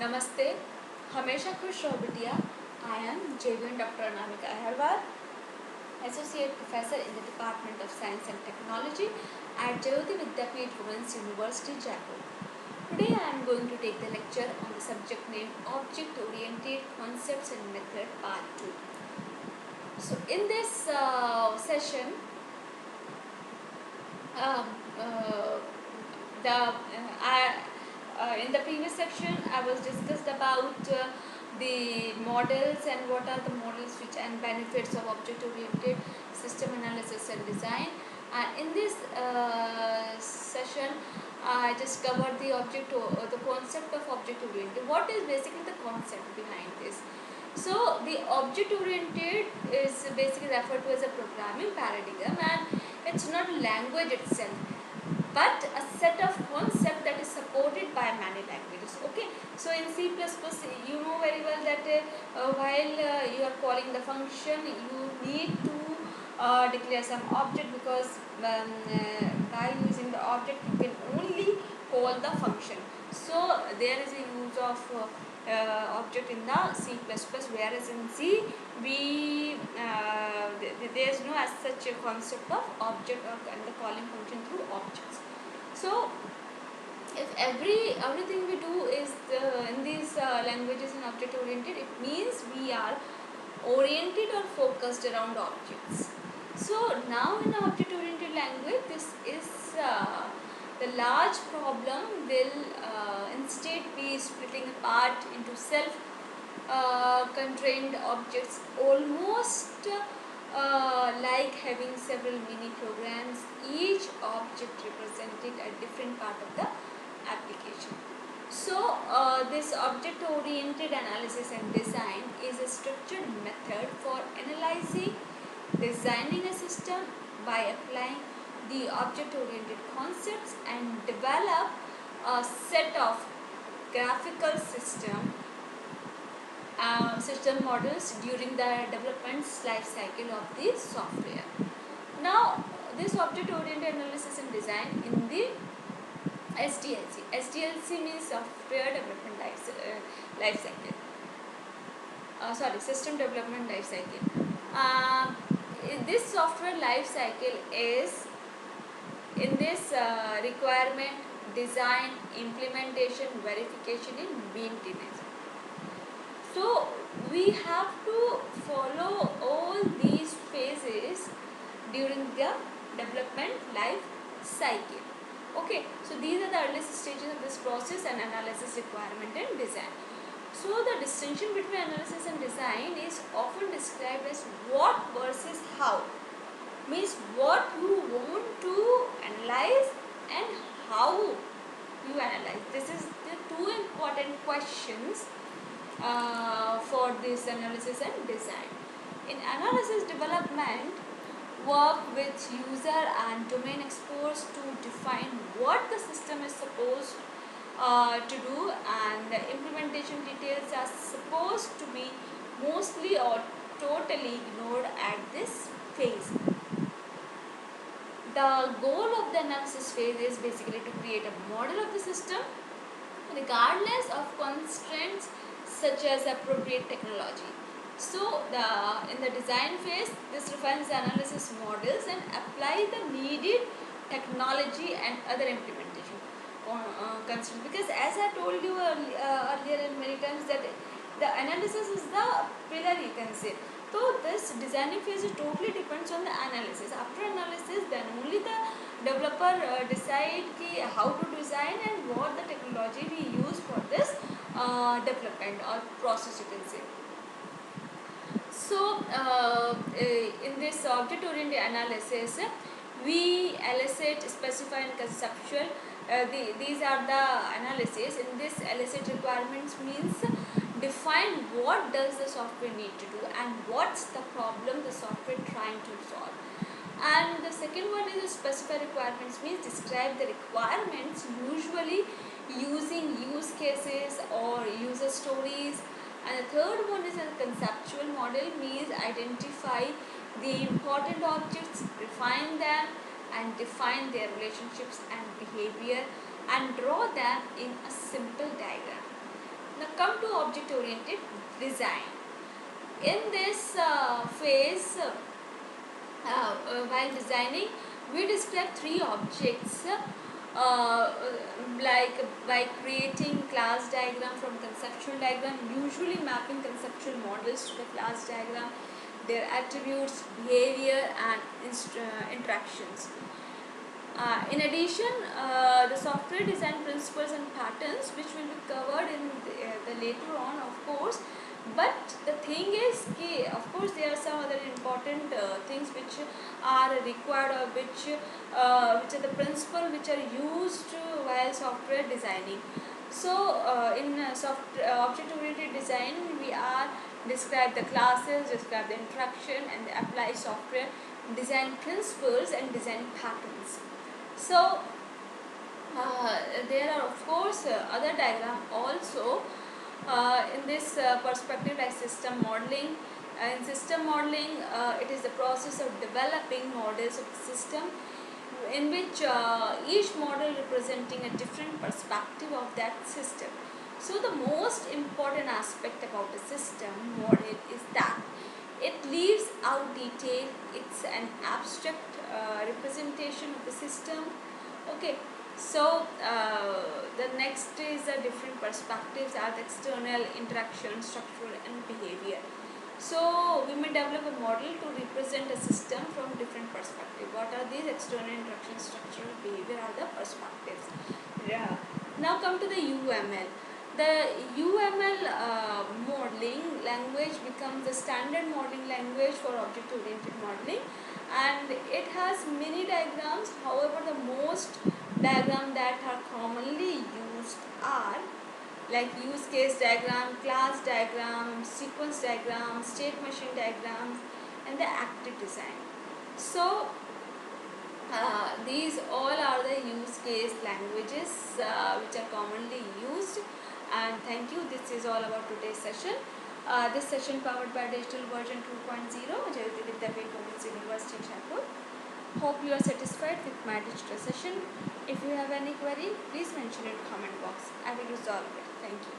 नमस्ते, हमेशा खुश रहो बिटिया। I am JVN Dr. Anamika Aharwal, Associate Professor in the Department of Science and Technology at Jayoti Vidyapeeth Women's University, Jaipur. Today I am going to take the lecture on the subject named Object-Oriented Concepts and Method Part 2. So in this session, um, uh, in the previous section I was discussed about the models and what are the models which and benefits of object oriented system analysis and design, and in this session I just covered the the concept of object oriented. What is basically the concept behind this? So the object oriented is basically referred to as a programming paradigm, and it's not a language itself but a set of concepts that is supported by many languages. Okay, so in C++ you know very well that while you are calling the function, you need to declare some object, because by using the object you can only call the function. So there is a use of object in the C++, whereas in C we there is no as such a concept of object and the calling function through objects. So if everything we do is in these languages in object oriented, it means we are oriented or focused around objects. So now in object oriented language, this is the large problem will instead be splitting apart into self contained objects, almost like having several mini programs, each object representing a different part of the application. So this object oriented analysis and design is a structured method for analyzing, designing a system by applying the object oriented concepts and develop a set of graphical system models during the development life cycle of the software. Now this object oriented analysis and design in the SDLC. SDLC means software development life cycle. System development life cycle. This software life cycle is in this requirement, design, implementation, verification, and maintenance. So we have to follow all these phases during the development life cycle. Okay, so these are the earliest stages of this process and analysis, requirement and design. So the distinction between analysis and design is often described as what versus how. Means what you want to analyze and how you analyze. This is the two important questions for this analysis and design. In analysis development, work with user and domain experts to define what the system is supposed to do, and the implementation details are supposed to be mostly or totally ignored at this phase. The goal of the analysis phase is basically to create a model of the system regardless of constraints such as appropriate technology. So in the design phase, this refines the analysis models and apply the needed technology and other implementation constraints. Because as I told you earlier and many times, that the analysis is the pillar, you can say. So this designing phase totally depends on the analysis. After analysis, then only the developer decide how to design and what the technology we use for this development or process, you can say. So in this object oriented analysis, we elicit, specify and conceptual. These are the analysis. In this elicit requirements means define what does the software need to do and what's the problem the software trying to solve. And the second one is specify requirements, means describe the requirements, usually using use cases or user stories. And the third one is a conceptual model, means identify the important objects, refine them and define their relationships and behavior and draw them in a simple diagram. Now come to object oriented design. In this phase, while designing, we describe three objects, like by creating class diagram from conceptual diagram, usually mapping conceptual models to the class diagram, their attributes, behavior and interactions. In addition, the software design principles and patterns, which will be covered in the later on, of course. But the thing is, of course, there are some other important things which are required, or which are the principles which are used while software designing. So, in object-oriented design, we are describe the classes, describe the interaction, and apply software design principles and design patterns. So, there are of course other diagram also in this perspective, like system modeling. In system modeling, it is the process of developing models of the system, in which each model representing a different perspective of that system. So the most important aspect about the system model is that it leaves out detail. It's an abstract representation of the system. Okay, so the next is the different perspectives are the external, interaction, structural and behavior. So we may develop a model to represent a system from different perspectives. What are these? External, interaction, structural, behavior are the perspectives. Yeah. Now come to the UML. The UML modeling language becomes the standard modeling language for object-oriented modeling, and it has many diagrams. However, the most diagrams that are commonly used are like use case diagram, class diagram, sequence diagram, state machine diagrams, and the active design. So these all are the use case languages which are commonly used. And thank you. This is all about today's session. This session powered by Digital Version 2.0, Jayoti Vidyapith Women's University, Jaipur. Hope you are satisfied with my digital session. If you have any query, please mention in the comment box. I will resolve it. Thank you.